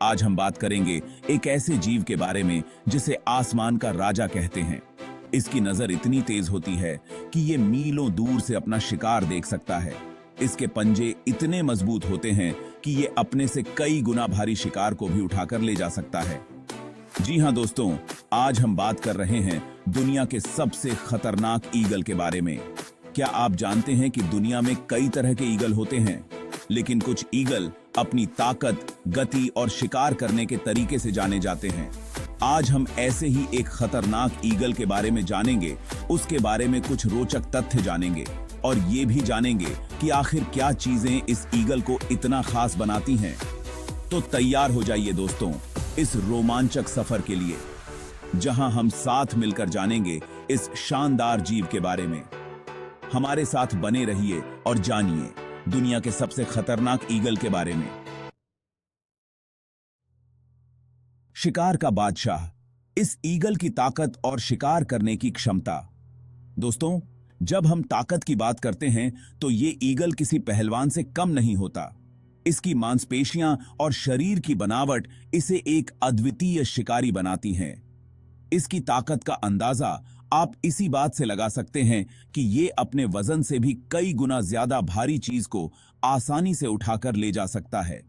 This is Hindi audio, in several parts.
आज हम बात करेंगे एक ऐसे जीव के बारे में जिसे आसमान का राजा कहते हैं। इसकी नजर इतनी तेज होती है कि ये मीलों दूर से अपना शिकार देख सकता है। इसके पंजे इतने मजबूत होते हैं कि ये अपने से कई गुना भारी शिकार को भी उठाकर ले जा सकता है। जी हाँ दोस्तों, आज हम बात कर रहे हैं दुनिया के सबसे खतरनाक ईगल के बारे में। क्या आप जानते हैं कि दुनिया में कई तरह के ईगल होते हैं, लेकिन कुछ ईगल अपनी ताकत, गति और शिकार करने के तरीके से जाने जाते हैं। आज हम ऐसे ही एक खतरनाक ईगल के बारे में जानेंगे, उसके बारे में कुछ रोचक तथ्य जानेंगे और ये भी जानेंगे कि आखिर क्या चीजें इस ईगल को इतना खास बनाती हैं। तो तैयार हो जाइए दोस्तों इस रोमांचक सफर के लिए, जहां हम साथ मिलकर जानेंगे इस शानदार जीव के बारे में। हमारे साथ बने रहिए और जानिए दुनिया के सबसे खतरनाक ईगल के बारे में। शिकार का बादशाह, इस ईगल की ताकत और शिकार करने की क्षमता। दोस्तों, जब हम ताकत की बात करते हैं तो ये ईगल किसी पहलवान से कम नहीं होता। इसकी मांसपेशियां और शरीर की बनावट इसे एक अद्वितीय शिकारी बनाती हैं। इसकी ताकत का अंदाजा आप इसी बात से लगा सकते हैं कि ये अपने वजन से भी कई गुना ज्यादा भारी चीज को आसानी से उठाकर ले जा सकता है।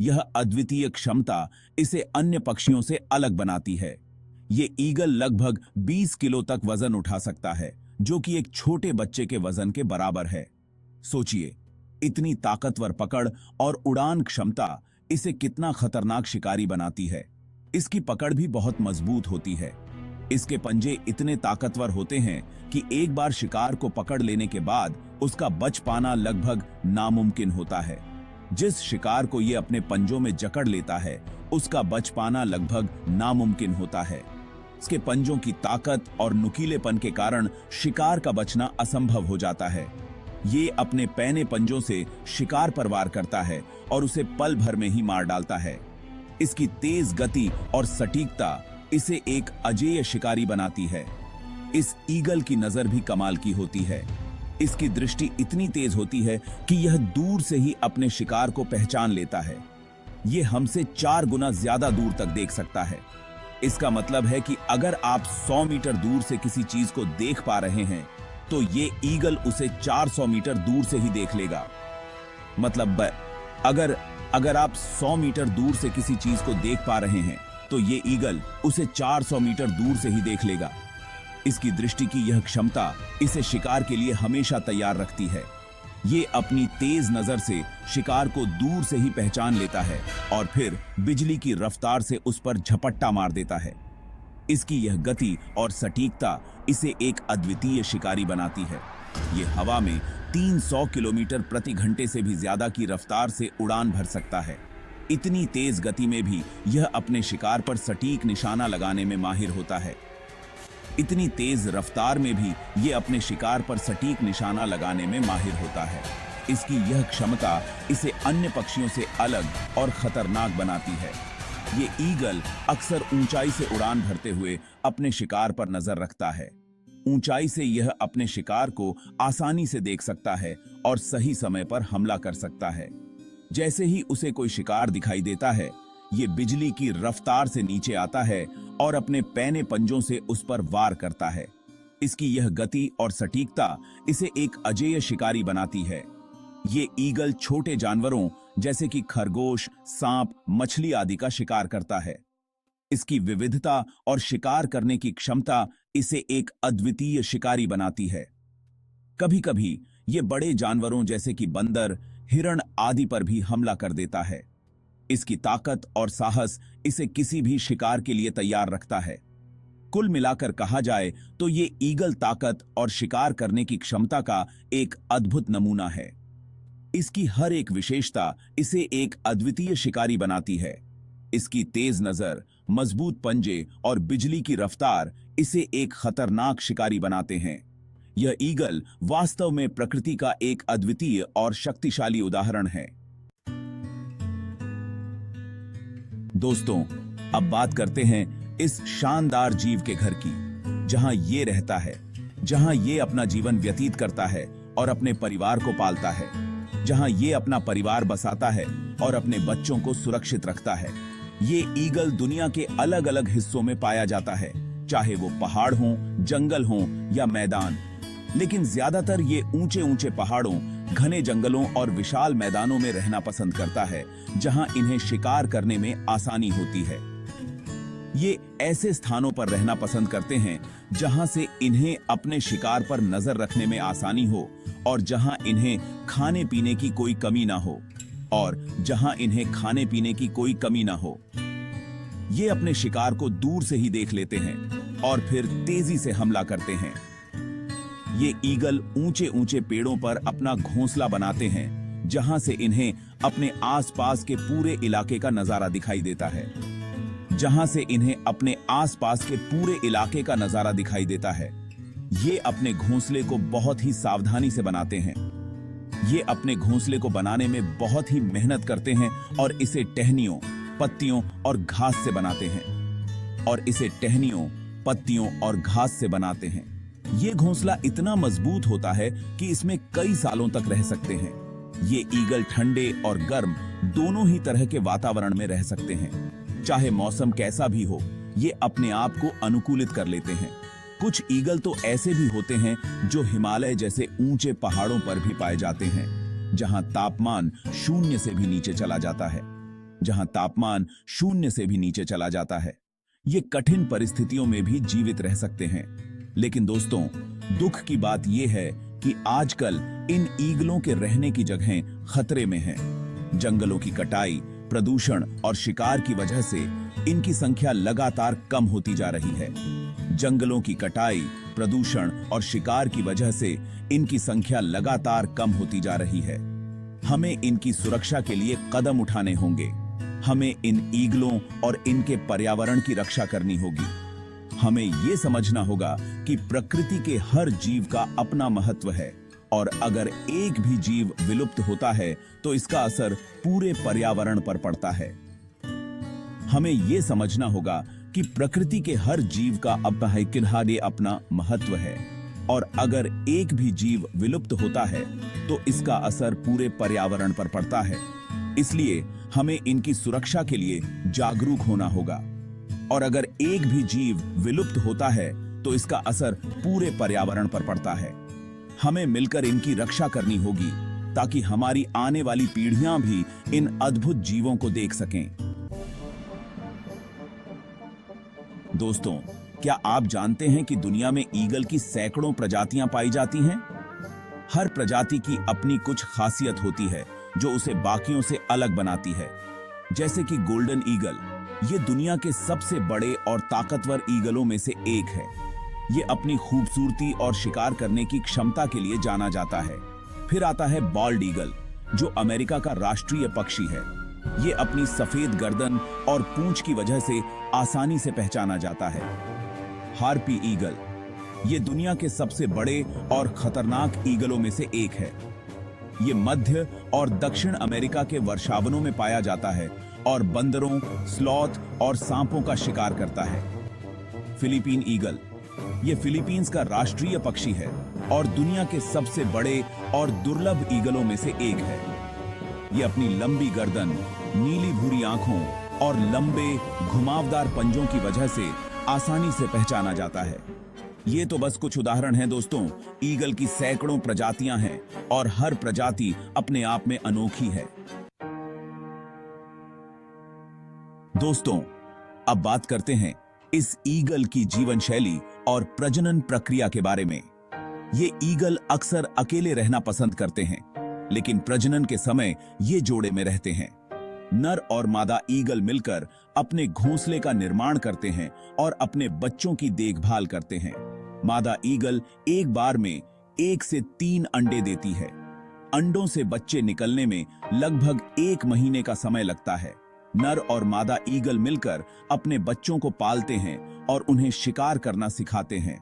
यह अद्वितीय क्षमता इसे अन्य पक्षियों से अलग बनाती है। ये ईगल लगभग 20 किलो तक वजन उठा सकता है, जो कि एक छोटे बच्चे के वजन के बराबर है। सोचिए, इतनी ताकतवर पकड़ और उड़ान क्षमता इसे कितना खतरनाक शिकारी बनाती है। इसकी पकड़ भी बहुत मजबूत होती है। इसके पंजे इतने ताकतवर होते हैं कि एक बार शिकार को पकड़ लेने के बाद उसका बच पाना लगभग नामुमकिन होता है। जिस शिकार को ये अपने पंजों में जकड़ लेता है, उसका बच पाना लगभग नामुमकिन होता है। इसके पंजों की ताकत और नुकीलेपन के कारण शिकार का बचना असंभव हो जाता है। ये अपने पैने पंजों से शिकार पर वार करता है और उसे पल भर में ही मार डालता है। इसकी तेज गति और सटीकता इसे एक अजेय शिकारी बनाती है। इस ईगल की नजर भी कमाल की होती है। इसकी दृष्टि इतनी तेज होती है कि यह दूर से ही अपने शिकार को पहचान लेता है। यह हमसे 4 गुना ज्यादा दूर तक देख सकता है। इसका मतलब है कि अगर आप 100 मीटर दूर से किसी चीज को देख पा रहे हैं, तो ये ईगल उसे 400 मीटर दूर से ही देख लेगा। मतलब अगर आप 100 मीटर दूर से किसी चीज को देख पा रहे हैं, तो ये ईगल उसे 400 मीटर दूर से ही देख लेगा। इसकी दृष्टि की यह क्षमता इसे शिकार के लिए हमेशा तैयार रखती है। ये अपनी तेज नजर से शिकार को दूर से ही पहचान लेता है और फिर बिजली की रफ्तार से उस पर झपट्टा मार देता है। इसकी यह गति और सटीकता इसे एक अद्वितीय शिकारी बनाती है। ये हवा में 300 किलोमीटर प्रति घंटे से भी ज्यादा की रफ्तार से उड़ान भर सकता है। इतनी तेज गति में भी यह अपने शिकार पर सटीक निशाना लगाने में माहिर होता है। इतनी तेज रफ्तार में भी यह अपने शिकार पर सटीक निशाना लगाने में माहिर होता है। इसकी यह क्षमता इसे अन्य पक्षियों से अलग और खतरनाक बनाती है। ये ईगल अक्सर ऊंचाई से उड़ान भरते हुए अपने शिकार पर नजर रखता है। ऊंचाई से यह अपने शिकार को आसानी से देख सकता है और सही समय पर हमला कर सकता है। जैसे ही उसे कोई शिकार दिखाई देता है, ये बिजली की रफ्तार से नीचे आता है और अपने पैने पंजों से उस पर वार करता है। इसकी यह गति और सटीकता इसे एक अजेय शिकारी बनाती है। ये ईगल छोटे जानवरों जैसे कि खरगोश, सांप, मछली आदि का शिकार करता है। इसकी विविधता और शिकार करने की क्षमता इसे एक अद्वितीय शिकारी बनाती है। कभी-कभी ये बड़े जानवरों जैसे कि बंदर, हिरण आदि पर भी हमला कर देता है। इसकी ताकत और साहस इसे किसी भी शिकार के लिए तैयार रखता है। कुल मिलाकर कहा जाए तो ये ईगल ताकत और शिकार करने की क्षमता का एक अद्भुत नमूना है। इसकी हर एक विशेषता इसे एक अद्वितीय शिकारी बनाती है। इसकी तेज नजर, मजबूत पंजे और बिजली की रफ्तार इसे एक खतरनाक शिकारी बनाते हैं। यह ईगल वास्तव में प्रकृति का एक अद्वितीय और शक्तिशाली उदाहरण है। दोस्तों, अब बात करते हैं इस शानदार जीव के घर की, जहां ये रहता है, जहां ये अपना जीवन व्यतीत करता है और अपने परिवार को पालता है, जहां ये अपना परिवार बसाता है और अपने बच्चों को सुरक्षित रखता है। ये ईगल दुनिया के अलग अलग हिस्सों में पाया जाता है, चाहे वो पहाड़ हों, जंगल हों या मैदान। लेकिन ज्यादातर ये ऊंचे ऊंचे पहाड़ों, घने जंगलों और विशाल मैदानों में रहना पसंद करता है, जहां इन्हें शिकार करने में आसानी होती है। ये ऐसे स्थानों पर रहना पसंद करते हैं जहां से इन्हें अपने शिकार पर नजर रखने में आसानी हो और जहां इन्हें खाने पीने की कोई कमी ना हो ये अपने शिकार को दूर से ही देख लेते हैं और फिर तेजी से हमला करते हैं। ये ईगल ऊंचे ऊंचे पेड़ों पर अपना घोंसला बनाते हैं, जहां से इन्हें अपने आसपास के पूरे इलाके का नजारा दिखाई देता है। ये अपने घोंसले को बहुत ही सावधानी से बनाते हैं। ये अपने घोंसले को बनाने में बहुत ही मेहनत करते हैं और इसे टहनियों, पत्तियों और घास से बनाते हैं। ये घोंसला इतना मजबूत होता है कि इसमें कई सालों तक रह सकते हैं। ये ईगल ठंडे और गर्म दोनों ही तरह के वातावरण में रह सकते हैं। चाहे मौसम कैसा भी हो, ये अपने आप को अनुकूलित कर लेते हैं। कुछ ईगल तो ऐसे भी होते हैं जो हिमालय जैसे ऊंचे पहाड़ों पर भी पाए जाते हैं, जहां तापमान शून्य से भी नीचे चला जाता है। ये कठिन परिस्थितियों में भी जीवित रह सकते हैं। लेकिन दोस्तों, दुख की बात यह है कि आजकल इन ईगलों के रहने की जगहें खतरे में हैं। जंगलों की कटाई, प्रदूषण और शिकार की वजह से इनकी संख्या लगातार कम होती जा रही है। हमें इनकी सुरक्षा के लिए कदम उठाने होंगे। हमें इन ईगलों और इनके पर्यावरण की रक्षा करनी होगी। हमें ये समझना होगा कि प्रकृति के हर जीव का अपना महत्व है और अगर एक भी जीव विलुप्त होता है तो इसका असर पूरे पर्यावरण पर पड़ता है। हमें ये समझना होगा कि प्रकृति के हर जीव का अपना महत्व है और अगर एक भी जीव विलुप्त होता है तो इसका असर पूरे पर्यावरण पर पड़ता है। इसलिए हमें इनकी सुरक्षा के लिए जागरूक होना होगा और अगर एक भी जीव विलुप्त होता है तो इसका असर पूरे पर्यावरण पर पड़ता है। हमें मिलकर इनकी रक्षा करनी होगी ताकि हमारी आने वाली पीढ़ियां भी इन अद्भुत जीवों को देख सकें। दोस्तों, क्या आप जानते हैं कि दुनिया में ईगल की सैकड़ों प्रजातियां पाई जाती हैं? हर प्रजाति की अपनी कुछ खासियत होती है जो उसे बाकियों से अलग बनाती है। जैसे कि गोल्डन ईगल, ये दुनिया के सबसे बड़े और ताकतवर ईगलों में से एक है। ये अपनी खूबसूरती और शिकार करने की क्षमता के लिए जाना जाता है। फिर आता है बाल्ड ईगल, जो अमेरिका का राष्ट्रीय पक्षी है। ये अपनी सफेद गर्दन और पूंछ की वजह से आसानी से पहचाना जाता है। हार्पी ईगल, ये दुनिया के सबसे बड़े और खतरनाक ईगलों में से एक है। ये मध्य और दक्षिण अमेरिका के वर्षावनों में पाया जाता है और बंदरों, स्लॉथ और सांपों का शिकार करता है। फिलीपीन ईगल, ये फिलीपींस का राष्ट्रीय पक्षी है और दुनिया के सबसे बड़े और दुर्लभ ईगलों में से एक है। ये अपनी लंबी गर्दन, नीली भूरी आंखों और लंबे घुमावदार पंजों की वजह से आसानी से पहचाना जाता है। ये तो बस कुछ उदाहरण हैं दोस्तों। ईगल की सैकड़ों प्रजातियां हैं और हर प्रजाति अपने आप में अनोखी है। दोस्तों, अब बात करते हैं इस ईगल की जीवन शैली और प्रजनन प्रक्रिया के बारे में। ये ईगल अक्सर अकेले रहना पसंद करते हैं, लेकिन प्रजनन के समय ये जोड़े में रहते हैं। नर और मादा ईगल मिलकर अपने घोंसले का निर्माण करते हैं और अपने बच्चों की देखभाल करते हैं। मादा ईगल एक बार में 1 से 3 अंडे देती है। अंडों से बच्चे निकलने में लगभग 1 महीने का समय लगता है। नर और मादा ईगल मिलकर अपने बच्चों को पालते हैं और उन्हें शिकार करना सिखाते हैं।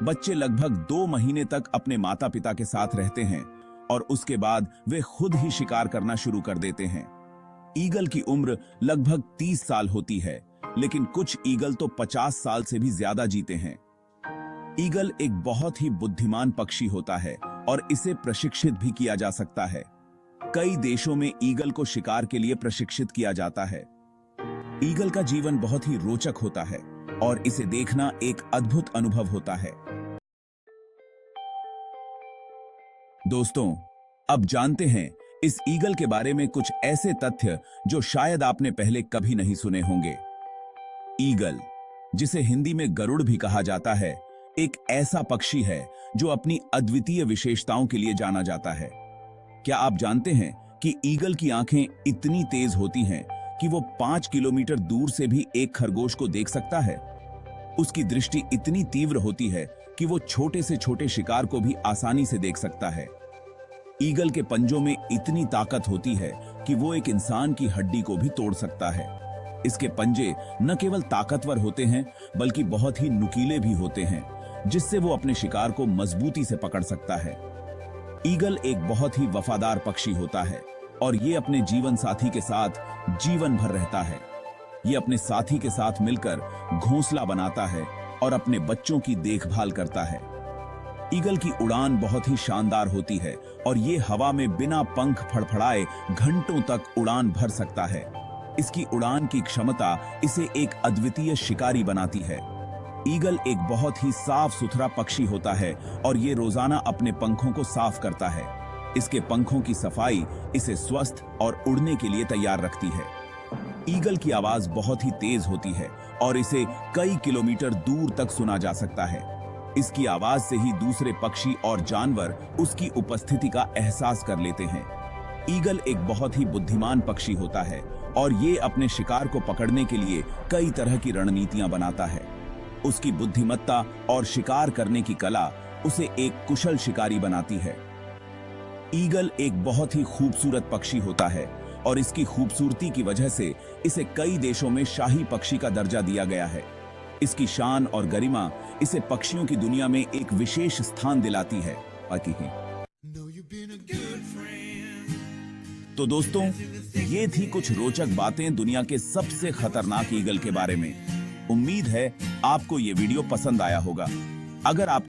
बच्चे लगभग 2 महीने तक अपने माता पिता के साथ रहते हैं और उसके बाद वे खुद ही शिकार करना शुरू कर देते हैं। ईगल की उम्र लगभग 30 साल होती है, लेकिन कुछ ईगल तो 50 साल से भी ज्यादा जीते हैं। ईगल एक बहुत ही बुद्धिमान पक्षी होता है और इसे प्रशिक्षित भी किया जा सकता है। कई देशों में ईगल को शिकार के लिए प्रशिक्षित किया जाता है। ईगल का जीवन बहुत ही रोचक होता है और इसे देखना एक अद्भुत अनुभव होता है। दोस्तों, अब जानते हैं इस ईगल के बारे में कुछ ऐसे तथ्य जो शायद आपने पहले कभी नहीं सुने होंगे। ईगल, जिसे हिंदी में गरुड़ भी कहा जाता है, एक ऐसा पक्षी है जो अपनी अद्वितीय विशेषताओं के लिए जाना जाता है। क्या आप जानते हैं कि ईगल की आंखें इतनी तेज होती हैं कि वो 5 किलोमीटर दूर से भी एक खरगोश को देख सकता है। उसकी दृष्टि इतनी तीव्र होती है कि वो छोटे से छोटे शिकार को भी आसानी से देख सकता है। ईगल के पंजों में इतनी ताकत होती है कि वो एक इंसान की हड्डी को भी तोड़ सकता है। इसके पंजे न केवल ताकतवर होते हैं बल्कि बहुत ही नुकीले भी होते हैं, जिससे वो अपने शिकार को मजबूती से पकड़ सकता है। ईगल एक बहुत ही वफादार पक्षी होता है और ये अपने जीवन साथी के साथ जीवन भर रहता है। ये अपने साथी के साथ मिलकर घोंसला बनाता है और अपने बच्चों की देखभाल करता है। ईगल की उड़ान बहुत ही शानदार होती है और ये हवा में बिना पंख फड़फड़ाए घंटों तक उड़ान भर सकता है। इसकी उड़ान की क्षमता इसे एक अद्वितीय शिकारी बनाती है। ईगल एक बहुत ही साफ सुथरा पक्षी होता है और ये रोजाना अपने पंखों को साफ करता है। इसके पंखों की सफाई इसे स्वस्थ और उड़ने के लिए तैयार रखती है। ईगल की आवाज बहुत ही तेज होती है और इसे कई किलोमीटर दूर तक सुना जा सकता है। इसकी आवाज से ही दूसरे पक्षी और जानवर उसकी उपस्थिति का एहसास कर लेते हैं। ईगल एक बहुत ही बुद्धिमान पक्षी होता है और ये अपने शिकार को पकड़ने के लिए कई तरह की रणनीतियां बनाता है। उसकी बुद्धिमत्ता और शिकार करने की कला उसे एक कुशल शिकारी बनाती है। ईगल एक बहुत ही खूबसूरत पक्षी होता है और इसकी खूबसूरती की वजह से इसे कई देशों में शाही पक्षी का दर्जा दिया गया है। इसकी शान और गरिमा इसे पक्षियों की दुनिया में एक विशेष स्थान दिलाती है। तो दोस्तों, ये थी कुछ रोचक बातें दुनिया के सबसे खतरनाक ईगल के बारे में। उम्मीद है आपको ये वीडियो पसंद आया होगा। अगर आप